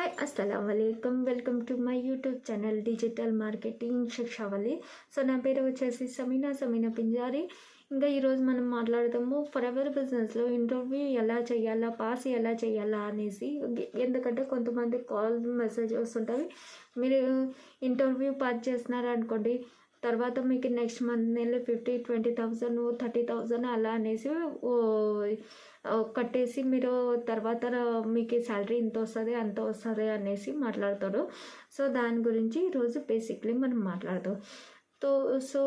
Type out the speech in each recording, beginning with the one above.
हाय अस्सलाम वालेकुम welcome to my YouTube channel digital marketing Shikshavali. So నా పేరు వచ్చేసి సమీనా పింజారి. ఇంకా ఈరోజు మనం మాట్లాడదాము ఫరెవర్ బిజినెస్లో ఇంటర్వ్యూ ఎలా చేయాలా, పాస్ ఎలా చేయాలా అనేసి. ఎందుకంటే కొంతమంది కాల్ మెసేజ్ వస్తుంటుంది, మీరు ఇంటర్వ్యూ పాస్ చేస్తున్నారు అనుకోండి, తర్వాత మీకు నెక్స్ట్ మంత్ నెల 50,000, 20,000, 30,000 అలా అనేసి కట్టేసి మీరు తర్వాత మీకు శాలరీ ఇంత వస్తుంది అంత వస్తుంది అనేసి మాట్లాడతారు. సో దాని గురించి ఈరోజు బేసిక్లీ మనం మాట్లాడతాం. సో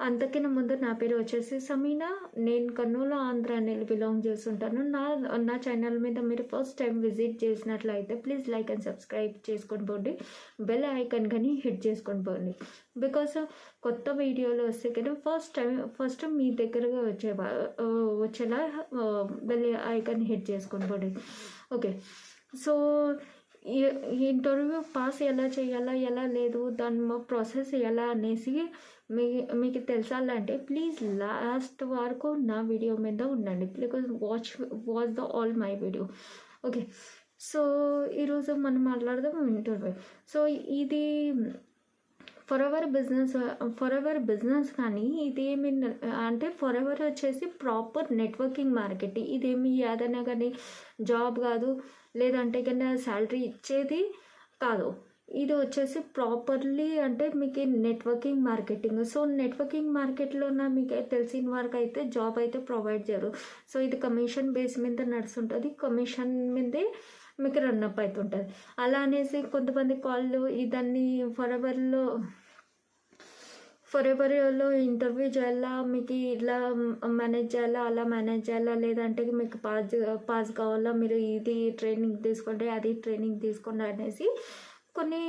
అంతకన్నా ముందు నా పేరు వచ్చేసి సమీనా. నేను కర్నూలు ఆంధ్ర అనేది బిలాంగ్ చేస్తుంటాను. నా ఛానల్ మీద మీరు ఫస్ట్ టైం విజిట్ చేసినట్లయితే ప్లీజ్ లైక్ అండ్ సబ్స్క్రైబ్ చేసుకొని పోండి, బెల్ ఐకాన్ కానీ హిట్ చేసుకొని పోండి. బికాస్ కొత్త వీడియోలు వస్తే కదా ఫస్ట్ మీ దగ్గరగా వచ్చేలా బెల్ ఐకాన్ హిట్ చేసుకొని పోండి. ఓకే, సో ఇంటర్వ్యూ పాస్ ఎలా చేయాలా, ఎలా లేదు, దాని ప్రాసెస్ ఎలా అనేసి మీకు తెలుసాలంటే ప్లీజ్ లాస్ట్ వరకు నా వీడియో మీద ఉండండి. Because watch the all my video. Okay, so ఈరోజు మనం మాట్లాడదాం ఇంటర్వ్యూ. సో ఇది ఫరెవర్ బిజినెస్ కానీ ఇదేమి అంటే ఫరెవర్ వచ్చేసి ప్రాపర్ నెట్వర్కింగ్ మార్కెట్. ఇదేమి ఏదైనా కానీ జాబ్ కాదు, లేదంటే కన్నా శాలరీ ఇచ్చేది కాదు. ఇది వచ్చేసి ప్రాపర్లీ అంటే మీకు నెట్వర్కింగ్ మార్కెటింగ్. సో నెట్వర్కింగ్ మార్కెట్లో మీకు తెలిసిన వరకు అయితే జాబ్ అయితే ప్రొవైడ్ చేయరు. సో ఇది కమిషన్ బేస్ మీద నడుస్తుంటుంది, కమిషన్ మీదే మీకు రన్అప్ అవుతుంటుంది. అలా అనేసి కొంతమంది కాళ్ళు ఇదాన్ని ఫరెవర్లో ఇంటర్వ్యూ చేయాలా, మీకు ఇలా మేనేజ్ చేయాలా, అలా మేనేజ్ చేయాలా, లేదంటే మీకు పాస్ కావాలా, మీరు ఇది ట్రైనింగ్ తీసుకోండి, అది ట్రైనింగ్ తీసుకోండి అనేసి కొన్ని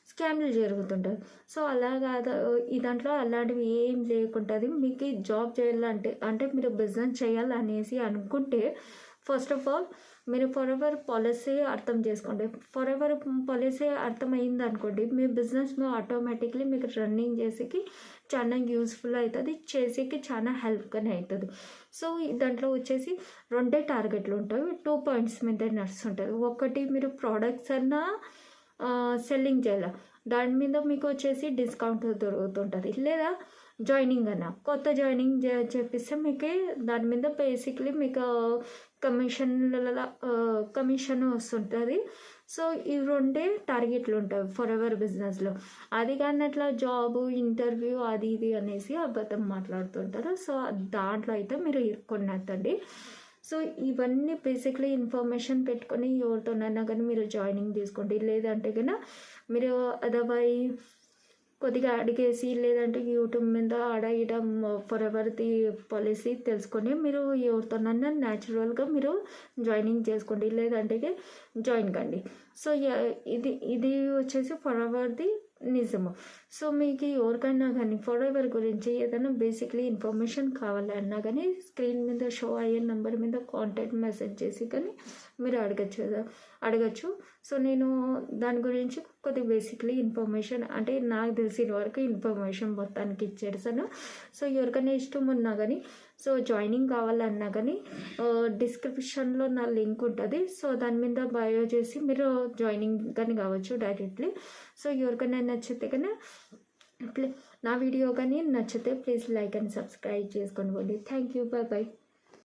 స్కామ్లు జరుగుతుంటుంది. సో అలా కాదు, ఈ దాంట్లో అలాంటివి ఏం లేకుంటుంది. మీకు జాబ్ చేయాలంటే అంటే మీరు బిజినెస్ చేయాలనేసి అనుకుంటే ఫస్ట్ ఆఫ్ ఆల్ మీరు ఫరెవర్ పాలసీ అర్థం చేసుకోండి. ఫరెవర్ పాలసీ అర్థమైంది అనుకోండి, మీ బిజినెస్ ఆటోమేటిక్లీ మీకు రన్నింగ్ చేసేకి చాలా యూస్ఫుల్ అవుతుంది, చేసేకి చాలా హెల్ప్గానే అవుతుంది. సో దాంట్లో వచ్చేసి 2 టార్గెట్లు ఉంటాయి, 2 పాయింట్స్ మీద నడుస్తుంటుంది. ఒకటి మీరు ప్రోడక్ట్స్ అన్నా సెల్లింగ్ చేయాలి, దాని మీద మీకు వచ్చేసి డిస్కౌంట్ దొరుకుతుంటుంది. లేదా జాయినింగ్ అన్న కొత్త జాయినింగ్ చేపిస్తే మీకు దాని మీద బేసిక్లీ మీకు కమిషన్ వస్తుంటుంది. సో ఈ 2 టార్గెట్లు ఉంటాయి ఫరెవర్ బిజినెస్లో. అది కానీ అట్లా జాబ్ ఇంటర్వ్యూ అది ఇది అనేసి అబద్ధం మాట్లాడుతుంటారు. సో దాంట్లో అయితే మీరు కొన్నెత్తండి. సో ఇవన్నీ బేసిక్లీ ఇన్ఫర్మేషన్ పెట్టుకొని ఎవరితోనైనా కానీ మీరు జాయినింగ్ తీసుకోండి. లేదంటే కన్నా మీరు అదర్వైజ్ కొద్దిగా అడిగేసి, లేదంటే యూట్యూబ్ మీద అడగడం ఫరెవర్ది పాలసీ తెలుసుకొని మీరు ఎవరితోనైనా న్యాచురల్గా మీరు జాయినింగ్ చేసుకోండి, లేదంటే జాయిన్ కండి. సో ఇది వచ్చేసి ఫరెవర్ది నిజము. సో మీకు ఎవరికైనా కానీ ఫరెవర్ గురించి ఏదైనా బేసిక్లీ ఇన్ఫర్మేషన్ కావాలన్నా కానీ స్క్రీన్ మీద షో అయ్యే నెంబర్ మీద కాంటాక్ట్ మెసేజ్ చేసి కానీ మీరు అడగచ్చు. సో నేను దాని గురించి కొద్దిగా బేసిక్లీ ఇన్ఫర్మేషన్ అంటే నాకు తెలిసిన వరకు ఇన్ఫర్మేషన్ మొత్తానికి ఇచ్చేసాను. సో ఎవరికైనా ఇష్టం ఉన్నా కానీ, సో జాయినింగ్ కావాలన్నా కానీ డిస్క్రిప్షన్లో నా లింక్ ఉంటుంది. సో దాని మీద బయో చేసి మీరు జాయినింగ్ కానీ కావచ్చు డైరెక్ట్లీ. సో ఎవరికైనా నచ్చితే కానీ నా వీడియో కానీ నచ్చితే ప్లీజ్ లైక్ అండ్ సబ్స్క్రైబ్ చేసుకోండి. Thank you, bye.